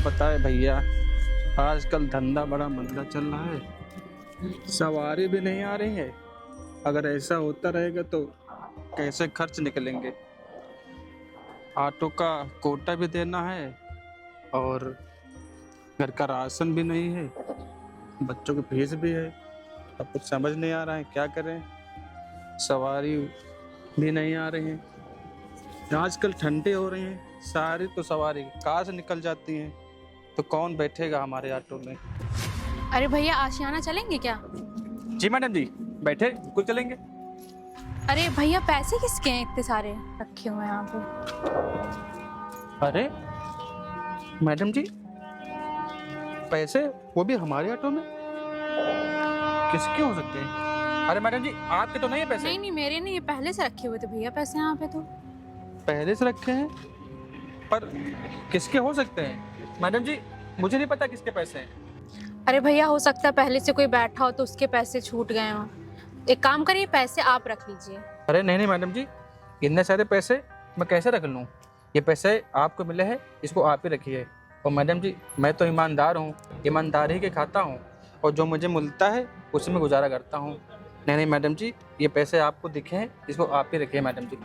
पता है भैया, आजकल धंधा बड़ा मंदा चल रहा है, सवारी भी नहीं आ रही है। अगर ऐसा होता रहेगा तो कैसे खर्च निकलेंगे। ऑटो का कोटा भी देना है और घर का राशन भी नहीं है, बच्चों की फीस भी है। अब कुछ समझ नहीं आ रहा है क्या करें, सवारी भी नहीं आ रही है। आजकल ठंडे हो रही हैं, सारी तो सवारी कार से निकल जाती हैं, तो कौन बैठेगा हमारे ऑटो में। अरे भैया आशियाना चलेंगे क्या? जी मैडम जी, बैठे बिल्कुल चलेंगे। अरे भैया पैसे किसके हैं इतने सारे रखे हुए हैं यहाँ पे? अरे मैडम जी, पैसे वो भी हमारे ऑटो में किसके हो सकते हैं? अरे मैडम जी, आपके तो नहीं है पैसे? नहीं नहीं मेरे नहीं, ये पहले से रखे हुए थे भैया पैसे यहाँ पे। तो पहले से रखे हैं, पर किसके हो सकते हैं? मैडम जी मुझे नहीं पता किसके पैसे हैं। अरे भैया हो सकता है पहले से कोई बैठा हो तो उसके पैसे छूट गए हों। एक काम करिए, पैसे आप रख लीजिए। अरे नहीं नहीं मैडम जी, इतने सारे पैसे मैं कैसे रख लूँ? ये पैसे आपको मिले हैं, इसको आप ही रखिए। और मैडम जी मैं तो ईमानदार हूँ, ईमानदारी के खाता हूँ, और जो मुझे मिलता है उसी में गुजारा करता हूँ। नहीं नहीं मैडम जी, ये पैसे आपको दिखे हैं, इसको आप ही रखिए मैडम जी।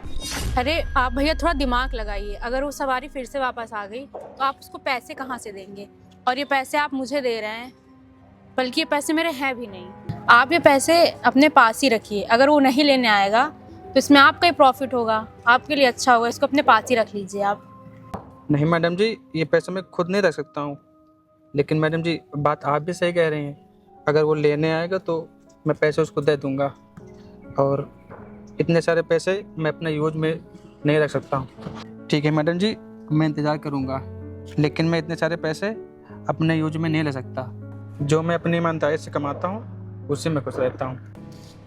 अरे आप भैया थोड़ा दिमाग लगाइए, अगर वो सवारी फिर से वापस आ गई तो आप उसको पैसे कहाँ से देंगे? और ये पैसे आप मुझे दे रहे हैं, बल्कि ये पैसे मेरे हैं भी नहीं। आप ये पैसे अपने पास ही रखिए, अगर वो नहीं लेने आएगा तो इसमें आपका ही प्रॉफिट होगा, आपके लिए अच्छा होगा। इसको अपने पास ही रख लीजिए आप। नहीं मैडम जी, ये पैसे मैं खुद नहीं रख सकता हूँ। लेकिन मैडम जी बात आप भी सही कह रही हैं, अगर वो लेने आएगा तो मैं पैसे उसको दे दूँगा, और इतने सारे पैसे मैं अपने यूज में नहीं रख सकता हूँ। ठीक है मैडम जी, मैं इंतज़ार करूँगा, लेकिन मैं इतने सारे पैसे अपने यूज में नहीं ले सकता। जो मैं अपनी ईमानदारी से कमाता हूँ उसी में खुश रहता हूँ।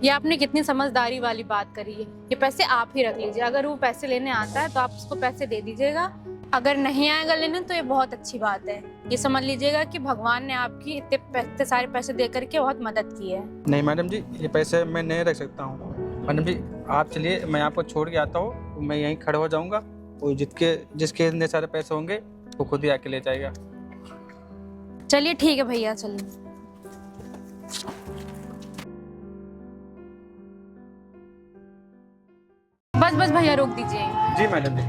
ये आपने कितनी समझदारी वाली बात करी है। ये पैसे आप ही रख लीजिए, अगर वो पैसे लेने आता है तो आप उसको पैसे दे दीजिएगा, अगर नहीं आएगा लेने तो ये बहुत अच्छी बात है। ये समझ लीजिएगा कि भगवान ने आपकी इतने सारे पैसे दे करके बहुत मदद की है। नहीं मैडम जी, ये पैसे मैं नहीं रख सकता हूँ। मैडम जी आप चलिए, मैं आपको छोड़ के आता हूँ, मैं यहीं खड़ा हो जाऊँगा, और जिसके इतने सारे पैसे होंगे वो खुद ही आके ले जाएगा। चलिए ठीक है भैया, चलिए। बस बस भैया रोक दीजिए। जी मैडम जी।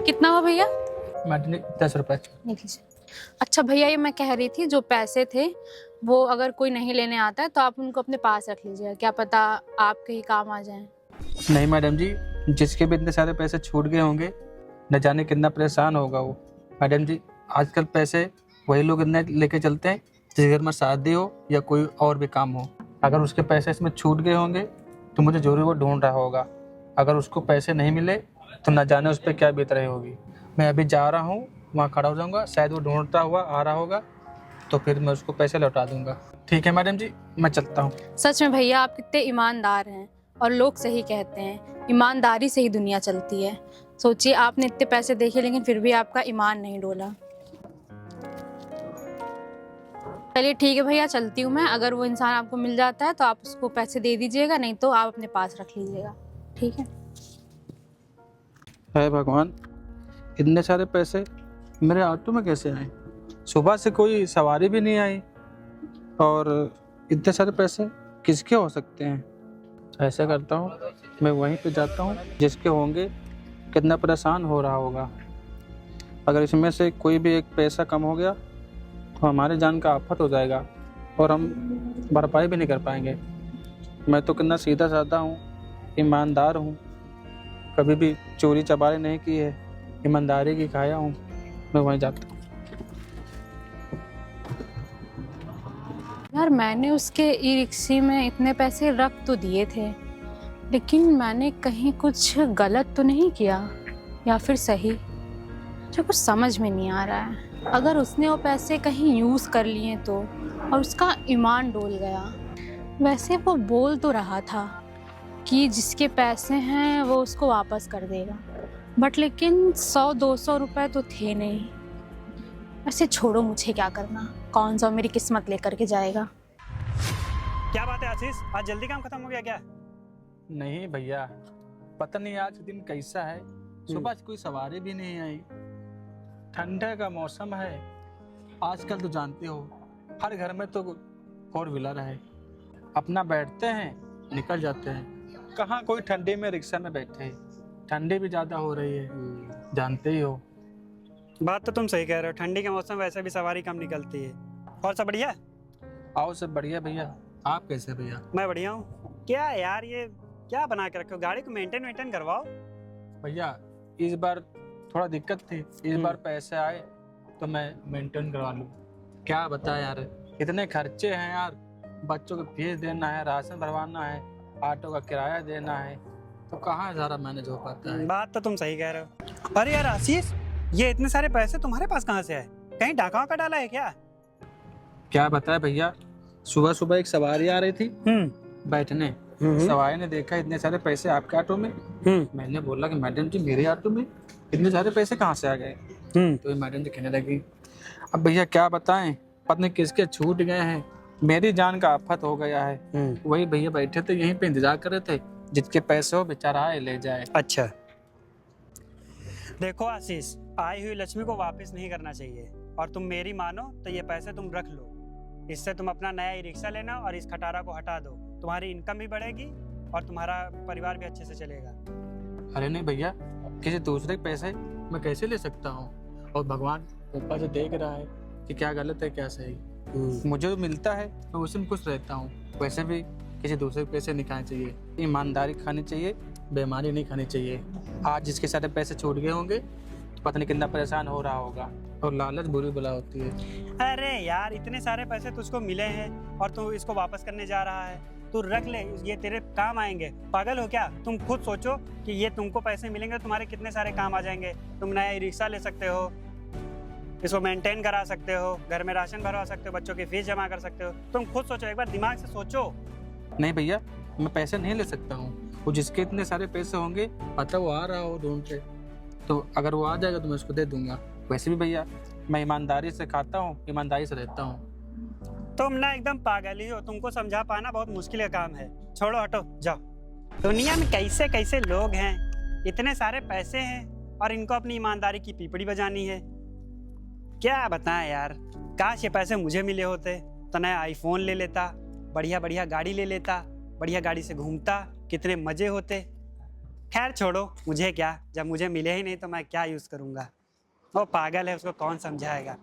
कितना हुआ भैया? मैडम जी 10 रुपये। लीजिए। अच्छा भैया, ये मैं कह रही थी, जो पैसे थे वो अगर कोई नहीं लेने आता है तो आप उनको अपने पास रख लीजिए, क्या पता आपके ही काम आ जाएं। नहीं मैडम जी, जिसके भी इतने सारे पैसे छूट गए होंगे, न जाने कितना परेशान होगा वो। मैडम जी आजकल पैसे वही लोग इतने लेके चलते हैं जिस घर में शादी हो या कोई और भी काम हो। अगर उसके पैसे इसमें छूट गए होंगे तो मुझे जरूर वो ढूंढ रहा होगा। अगर उसको पैसे नहीं मिले तो न जाने उस पर क्या बीत रही होगी। मैं अभी जा रहा हूँ, वहाँ खड़ा हो जाऊँगा, शायद वो ढूंढता हुआ आ रहा होगा, तो फिर मैं उसको पैसे लौटा दूंगा। ठीक है मैडम जी, मैं चलता हूँ। सच में भैया आप कितने ईमानदार हैं, और लोग सही कहते हैं ईमानदारी से ही दुनिया चलती है। सोचिए आपने इतने पैसे देखे लेकिन फिर भी आपका ईमान नहीं डोला। चलिए ठीक है भैया, चलती हूँ मैं। अगर वो इंसान आपको मिल जाता है तो आप उसको पैसे दे दीजिएगा, नहीं तो आप अपने पास रख लीजिएगा। ठीक है? है भगवान, इतने सारे पैसे मेरे ऑटो में कैसे आए? सुबह से कोई सवारी भी नहीं आई, और इतने सारे पैसे किसके हो सकते हैं? ऐसा करता हूँ, मैं वहीं पे जाता हूँ, जिसके होंगे कितना परेशान हो रहा होगा। अगर इसमें से कोई भी एक पैसा कम हो गया तो हमारे जान का आफत हो जाएगा, और हम भरपाई भी नहीं कर पाएंगे। मैं तो कितना सीधा साधा हूँ, ईमानदार हूँ, कभी भी चोरी चबारी नहीं की है, ईमानदारी की खाया हूँ। मैं वहीं जाता हूँ। यार मैंने उसके ई रिक्शे में इतने पैसे रख तो दिए थे, लेकिन मैंने कहीं कुछ गलत तो नहीं किया, या फिर सही? मुझे कुछ समझ में नहीं आ रहा है। अगर उसने वो पैसे कहीं यूज़ कर लिए तो, और उसका ईमान डोल गया। वैसे वो बोल तो रहा था कि जिसके पैसे हैं वो उसको वापस कर देगा, बट लेकिन 100-200 रुपए तो थे नहीं। ऐसे छोड़ो, मुझे क्या करना, कौन सा मेरी किस्मत लेकर के जाएगा। क्या बात है आशीष, आज जल्दी काम खत्म हो गया क्या? नहीं भैया, पता नहीं आज दिन कैसा है, सुबह से कोई सवारी भी नहीं आई, ठंडे का मौसम है, आजकल तो जानते हो हर घर में तो 4 व्हीलर है, अपना बैठते हैं निकल जाते हैं। कहाँ कोई ठंडी में रिक्शा में बैठे हैं, ठंडी भी ज़्यादा हो रही है, जानते ही हो। बात तो तुम सही कह रहे हो, ठंडी के मौसम में वैसे भी सवारी कम निकलती है। और सब बढ़िया? आओ सब बढ़िया भैया, आप कैसे भैया? मैं बढ़िया हूँ। क्या यार ये क्या बना के रखे हो? गाड़ी को मेंटेन करवाओ। भैया इस बार थोड़ा दिक्कत थी, इस बार पैसे आए तो मैं मेंटेन करवा लूँ। क्या बता यार, इतने खर्चे हैं यार, बच्चों को फीस देना है, राशन भरवाना है, ऑटो का किराया देना है, तो कहाँ सारा मैनेज हो पाता है। बात तो तुम सही कह रहे हो। अरे यार आशीष, ये इतने सारे पैसे तुम्हारे पास कहाँ से आए? कहीं डाका का डाला है क्या? क्या बताए भैया, सुबह सुबह एक सवारी आ रही थी बैठने, सवारी ने देखा इतने सारे पैसे आपके ऑटो में। मैंने बोला कि मैडम जी मेरे ऑटो में इतने सारे पैसे कहाँ से आ गए? तो ये मैडम जी कहने लगी, अब भैया क्या बताएं, पता नहीं किसके छूट गए हैं, मेरी जान का आफत हो गया है। वही भैया बैठे थे यहीं पे इंतजार कर रहे थे, जिसके पैसे हो बेचारा आए ले जाए। अच्छा देखो आशीष, आई हुई लक्ष्मी को वापस नहीं करना चाहिए, और तुम मेरी मानो तो ये पैसे तुम रख लो। इससे तुम अपना नया ई रिक्शा लेना और इस खटारा को हटा दो, तुम्हारी इनकम भी बढ़ेगी और तुम्हारा परिवार भी अच्छे से चलेगा। अरे नहीं भैया, किसी दूसरे के पैसे मैं कैसे ले सकता हूँ? और भगवान ऊपर से देख रहा है कि क्या गलत है क्या सही। मुझे जो मिलता है मैं उसी में खुश रहता हूँ। वैसे भी किसी दूसरे के पैसे नहीं खाने चाहिए, ईमानदारी खानी चाहिए, बेईमानी नहीं खानी चाहिए। आज जिसके सारे पैसे छूट गए होंगे तो पता नहीं कितना परेशान हो रहा होगा, और लालच बुरी बला होती है। अरे यार इतने सारे पैसे तुझको मिले हैं और तू इसको वापस करने जा रहा है, तू रख ले, ये तेरे काम आएंगे। पागल हो क्या? तुम खुद सोचो कि ये तुमको पैसे मिलेंगे, तुम्हारे कितने सारे काम आ जाएंगे। तुम नया ई रिक्शा ले सकते हो, इसको मेंटेन करा सकते हो, घर में राशन भरवा सकते हो, बच्चों की फीस जमा कर सकते हो। तुम खुद सोचो, एक बार दिमाग से सोचो। नहीं भैया, मैं पैसे नहीं ले सकता हूँ। वो जिसके इतने सारे पैसे होंगे, पता वो आ रहा हो ढूंढ के, तो अगर वो आ जाएगा तो मैं उसको दे दूंगा। वैसे भी भैया मैं ईमानदारी से खाता हूँ, ईमानदारी से रहता हूँ। तुम ना एकदम पागल ही हो, तुमको समझा पाना बहुत मुश्किल का काम है। छोड़ो, हटो, जाओ। दुनिया में कैसे कैसे लोग हैं, इतने सारे पैसे हैं और इनको अपनी ईमानदारी की पीपड़ी बजानी है। क्या बताएं यार, काश ये पैसे मुझे मिले होते तो नया आईफोन ले लेता, बढ़िया बढ़िया गाड़ी ले लेता, बढ़िया गाड़ी से घूमता, कितने मजे होते। खैर छोड़ो, मुझे क्या, जब मुझे मिले ही नहीं तो मैं क्या यूज़ करूँगा। वो पागल है, उसको कौन समझाएगा।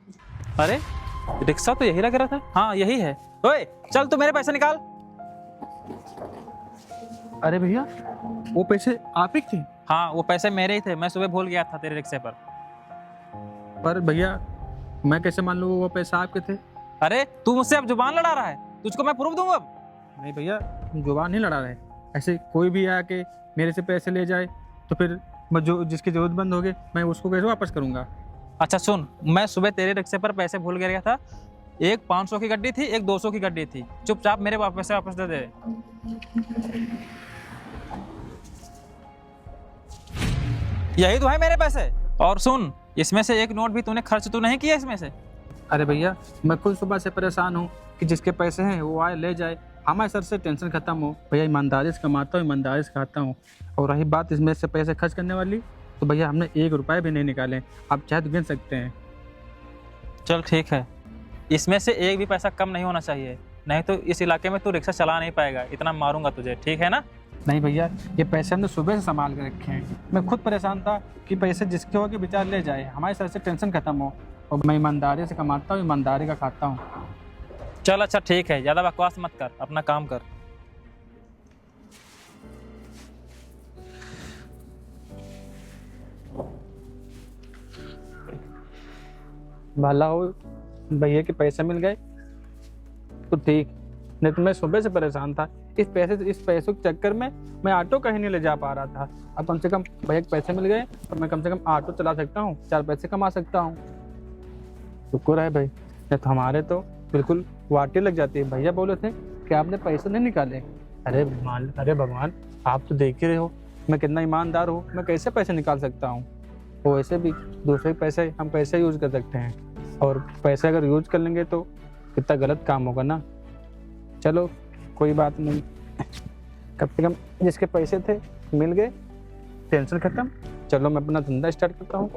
अरे रिक्शा तो यही लग रहा था। हाँ यही है। ओए चल तू मेरे पैसे निकाल। अरे भैया वो पैसे आप ही थे? हाँ वो पैसे मेरे ही थे, मैं सुबह भूल गया था तेरे रिक्शे पर। पर भैया मैं कैसे मान लूँ वो पैसे आपके थे? अरे तू मुझसे अब जुबान लड़ा रहा है, तुझको मैं प्रूफ दूंगा अब। नहीं भैया, जुबान नहीं लड़ा रहे। ऐसे कोई भी आके मेरे से पैसे ले जाए तो फिर मैं जो जिसकी जरूरतमंद होगी मैं उसको कैसे वापस करूँगा? अच्छा सुन, मैं सुबह तेरे रिक्शे पर पैसे भूल गया था। एक 500 की गड्डी थी, एक 200 की गड्डी थी। चुपचाप मेरे पैसे वापस दे दे। यही तो है मेरे पैसे। और सुन, इसमें से एक नोट भी तूने खर्च तो नहीं किया इसमें से? अरे भैया मैं खुद सुबह से परेशान हूँ कि जिसके पैसे हैं वो आए ले जाए, हमारे सर से टेंशन खत्म हो। भैया ईमानदारी से कमाता हूँ, ईमानदारी से खाता हूँ। और रही बात इसमें से पैसे खर्च करने वाली, तो भैया हमने 1 रुपया भी नहीं निकाले। आप चाहे तो गिन सकते हैं। चल ठीक है, इसमें से एक भी पैसा कम नहीं होना चाहिए, नहीं तो इस इलाके में तू रिक्शा चला नहीं पाएगा। इतना मारूंगा तुझे, ठीक है ना? नहीं भैया, ये पैसे हमने सुबह से संभाल के रखे हैं। मैं खुद परेशान था कि पैसे जिसके हो के बेचारे ले जाए, हमारे सर से टेंशन खत्म हो। और मैं ईमानदारी से कमाता हूँ, ईमानदारी का खाता हूँ। चल अच्छा ठीक है, ज़्यादा बकवास मत कर, अपना काम कर। भला हो भैया के पैसे मिल गए तो ठीक, नहीं तो मैं सुबह से परेशान था। इस पैसों के चक्कर में मैं ऑटो कहीं नहीं ले जा पा रहा था। अब कम से कम भैया के पैसे मिल गए तो मैं कम से कम ऑटो चला सकता हूँ, 4 पैसे कमा सकता हूँ। शुक्र है भाई, नहीं तो हमारे तो बिल्कुल वाटी लग जाती है। भैया बोले थे कि आपने पैसे नहीं निकाले। अरे भगवान, आप तो देख ही रहे हो मैं कितना ईमानदार हूँ, मैं कैसे पैसे निकाल सकता हूँ। वो वैसे भी दूसरे के पैसे हम कैसे यूज़ कर सकते हैं, और पैसे अगर यूज कर लेंगे तो कितना गलत काम होगा ना। चलो कोई बात नहीं, कम से कम जिसके पैसे थे मिल गए, टेंशन खत्म। चलो मैं अपना धंधा स्टार्ट करता हूँ।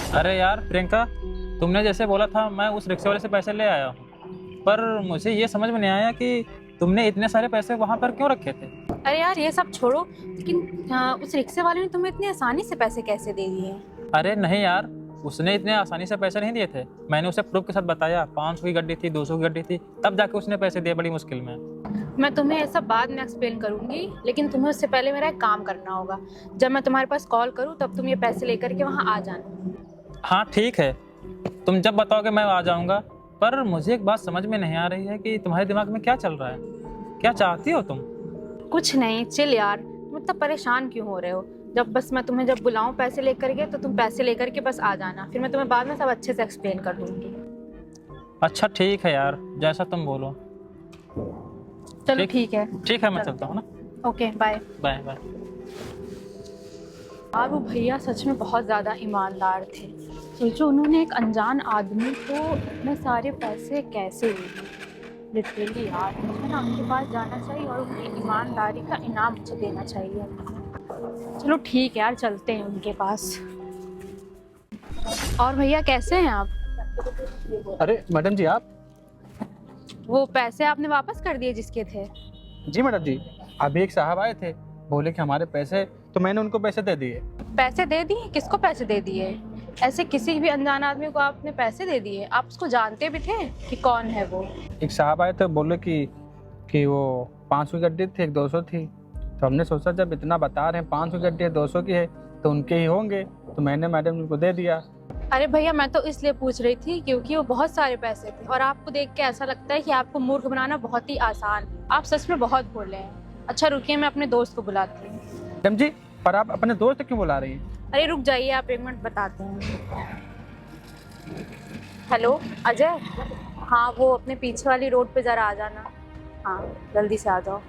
अरे यार प्रियंका, तुमने जैसे बोला था मैं उस रिक्शे वाले से पैसे ले आया हूँ, पर मुझे ये समझ में नहीं आया कि तुमने इतने सारे पैसे वहाँ पर क्यों रखे थे। अरे यार ये सब छोड़ो, लेकिन उस रिक्शे वाले ने तुम्हें इतनी आसानी से पैसे कैसे दे दिए? अरे नहीं यार, उसने इतने आसानी से पैसे नहीं दिए थे। मैंने उसे प्रूफ के साथ बताया 500 की गड्डी थी, 200 की गड्डी थी, तब जाके उसने पैसे दिए बड़ी मुश्किल में। मैं तुम्हें ये सब बाद में एक्सप्लेन करूंगी, लेकिन तुम्हें उससे पहले मेरा एक काम करना होगा। जब मैं तुम्हारे पास कॉल करूँ तब तुम ये पैसे लेकर के वहाँ आ जाना। हाँ ठीक है, तुम जब बताओगे मैं आ जाऊँगा। पर मुझे एक बात समझ में नहीं आ रही है कि तुम्हारे दिमाग में क्या चल रहा है, क्या चाहती हो तुम? कुछ नहीं, चिल यार। तुम इतना परेशान क्यों हो रहे हो? मैं तुम्हें जब बुलाऊं पैसे लेकर के तो तुम पैसे लेकर के बस आ जाना, फिर मैं तुम्हें बाद में सब अच्छे से एक्सप्लेन कर दूंगी। अच्छा ठीक है यार, जैसा तुम बोलो। चलो ठीक है। ठीक है, मैं चलता हूँ ना। Okay bye bye bye. यार वो भैया सच में बहुत ज़्यादा ईमानदार थे। सोचो उन्होंने एक अनजान आदमी को इतने सारे पैसे कैसे दिए। लिटरली यार मुझे ना उनके पास जाना चाहिए और उनकी ईमानदारी का इनाम मुझे देना चाहिए। चलो ठीक है यार, चलते हैं उनके पास। और भैया कैसे हैं आप? अरे मैडम जी आप? वो पैसे आपने वापस कर दिए जिसके थे? जी मैडम जी, अभी एक साहब आए थे, बोले कि हमारे पैसे, तो मैंने उनको पैसे दे दिए। पैसे दे दिए? किसको पैसे दे दिए? ऐसे किसी भी अनजान आदमी को आपने पैसे दे दिए? आप उसको जानते भी थे कि कौन है वो? एक साहब आए थे, बोले कि वो 500 की गड्डी थी, एक 200 थी। तो हमने सोचा जब इतना बता रहे हैं 500 की गड्डी है, 200 की है, तो उनके ही होंगे, तो मैंने मैडम जी को दे दिया। अरे भैया मैं तो इसलिए पूछ रही थी क्योंकि वो बहुत सारे पैसे थे और आपको देख के ऐसा लगता है कि आपको मूर्ख बनाना बहुत ही आसान है। आप सच में बहुत भोले हैं। अच्छा रुकिए, मैं अपने दोस्त को बुलाती हूँ। मैडम जी, पर आप अपने दोस्त क्यों बुला रही हैं? अरे रुक जाइए, आप एक मिनट बताते हैं। हेलो अजय, हाँ वो अपने पीछे वाली रोड पे ज़रा आ जाना। हाँ जल्दी से आ जाओ।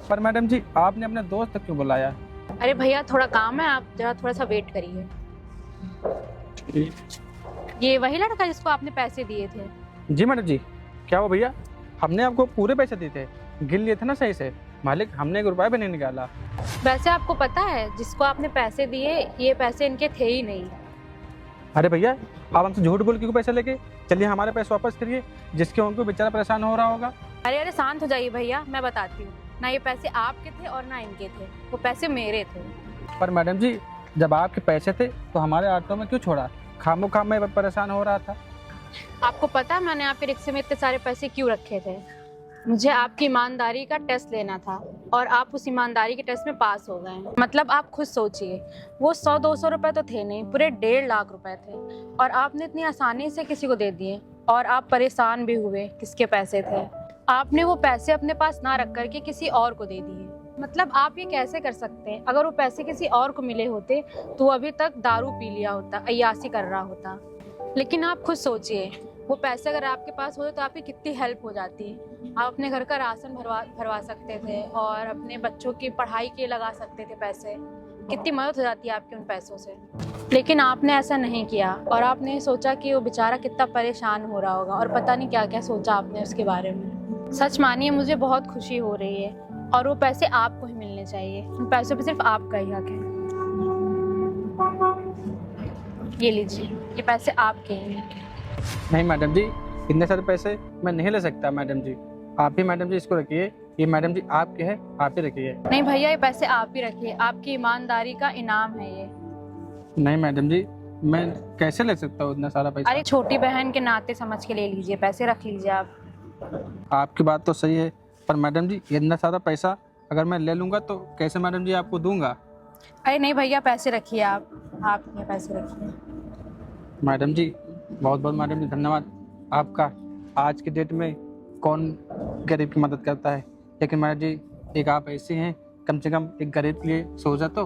पर मैडम जी आपने अपने दोस्त क्यों बुलाया? अरे भैया थोड़ा काम है, आप जरा थोड़ा सा वेट करिए। ये वही लड़का जिसको आपने पैसे दिए थे? जी मैडम जी। क्या हुआ भैया? हमने आपको पूरे पैसे दिए थे, गिन लिए थे ना सही से। मालिक हमने 1 रुपया भी नहीं निकाला। वैसे आपको पता है जिसको आपने पैसे दिए ये पैसे इनके थे ही नहीं। अरे भैया आप हमसे झूठ बोल क्यों पैसे लेके? चलिए हमारे पैसे वापस करिए, जिसके उनको बेचारा परेशान हो रहा होगा। अरे शांत हो जाइए भैया, मैं बताती हूँ। ना ये पैसे आपके थे और ना इनके थे, वो पैसे मेरे थे। पर मैडम जी जब आपके पैसे थे तो हमारे ऑटो में क्यों छोड़ा? खामो खाम में परेशान हो रहा था। आपको पता है मैंने आपके रिक्शे में इतने सारे पैसे क्यों रखे थे? मुझे आपकी ईमानदारी का टेस्ट लेना था और आप उस ईमानदारी के टेस्ट में पास हो गए। मतलब आप खुद सोचिए, वो 100-200 रुपए तो थे नहीं, पूरे 1.5 लाख रुपए थे और आपने इतनी आसानी से किसी को दे दिए। और आप परेशान भी हुए किसके पैसे थे। आपने वो पैसे अपने पास ना रख करके किसी और को दे दिए। मतलब आप ये कैसे कर सकते हैं? अगर वो पैसे किसी और को मिले होते तो अभी तक दारू पी लिया होता, अय्यासी कर रहा होता। लेकिन आप खुद सोचिए, वो पैसे अगर आपके पास होते तो आपकी कितनी हेल्प हो जाती। आप अपने घर का राशन भरवा सकते थे और अपने बच्चों की पढ़ाई के लगा सकते थे पैसे। कितनी मदद हो जाती है आपके उन पैसों से। लेकिन आपने ऐसा नहीं किया और आपने सोचा कि वो बेचारा कितना परेशान हो रहा होगा और पता नहीं क्या क्या सोचा आपने उसके बारे में। सच मानिए मुझे बहुत खुशी हो रही है और वो पैसे आपको ही मिलने चाहिए। उन पैसों पे सिर्फ आपका ही हक है। ये लीजिए, ये पैसे आपके ही हैं। नहीं मैडम जी, इतने सारे पैसे मैं नहीं ले सकता। मैडम जी आप ही मैडम जी इसको रखिए, ये मैडम जी आपके है, आप ही रखिए। नहीं भैया ये पैसे आप ही रखिए, आपकी ईमानदारी का इनाम है ये। नहीं मैडम जी, मैं कैसे ले सकता हूँ इतना सारा पैसा? अरे छोटी बहन के नाते समझ के ले लीजिए, पैसे रख लीजिए आप। आपकी बात तो सही है, पर मैडम जी इतना सारा पैसा अगर मैं ले लूँगा तो कैसे मैडम जी आपको दूंगा? अरे नहीं भैया पैसे रखिए आप ये पैसे रखिए। मैडम जी बहुत बहुत मैडम जी धन्यवाद आपका। आज के डेट में कौन गरीब की मदद करता है, लेकिन मैडम जी एक आप ऐसी हैं, कम से कम एक गरीब के लिए सोचा तो।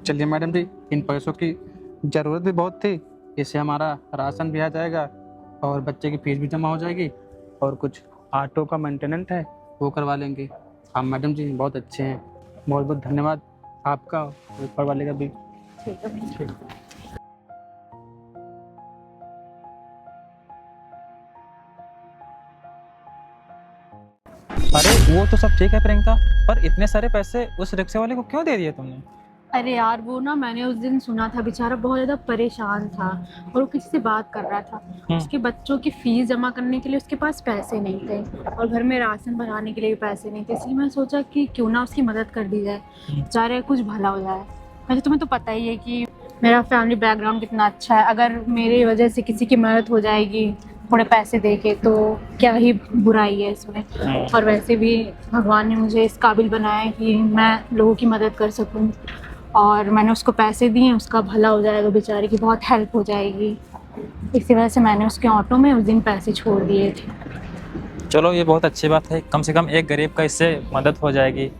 चलिए मैडम जी, इन पैसों की ज़रूरत भी बहुत थी, इससे हमारा राशन भी आ जाएगा और बच्चे की फीस भी जमा हो जाएगी और कुछ ऑटो का मेंटेनेंस है वो करवा लेंगे। आप मैडम जी बहुत अच्छे हैं, बहुत बहुत धन्यवाद आपका और ऊपर वाले का भी। ठीक है। अरे वो तो सब ठीक है प्रियंका, पर इतने सारे पैसे उस रिक्शे वाले को क्यों दे दिए तुमने? अरे यार वो ना मैंने उस दिन सुना था, बेचारा बहुत ज़्यादा परेशान था और वो किसी से बात कर रहा था। उसके बच्चों की फीस जमा करने के लिए उसके पास पैसे नहीं थे और घर में राशन भराने के लिए भी पैसे नहीं थे, इसलिए मैं सोचा कि क्यों ना उसकी मदद कर दी जाए, बेचारे कुछ भला हो जाए। वैसे तुम्हें तो पता ही है कि मेरा फैमिली बैकग्राउंड कितना अच्छा है, अगर मेरी वजह से किसी की मदद हो जाएगी थोड़े पैसे दे के तो क्या ही बुराई है इसमें। और वैसे भी भगवान ने मुझे इस काबिल बनाया है कि मैं लोगों की मदद कर सकूं, और मैंने उसको पैसे दिए, उसका भला हो जाएगा, बेचारे की बहुत हेल्प हो जाएगी। इसी वजह से मैंने उसके ऑटो में उस दिन पैसे छोड़ दिए थे। चलो ये बहुत अच्छी बात है, कम से कम एक गरीब का इससे मदद हो जाएगी।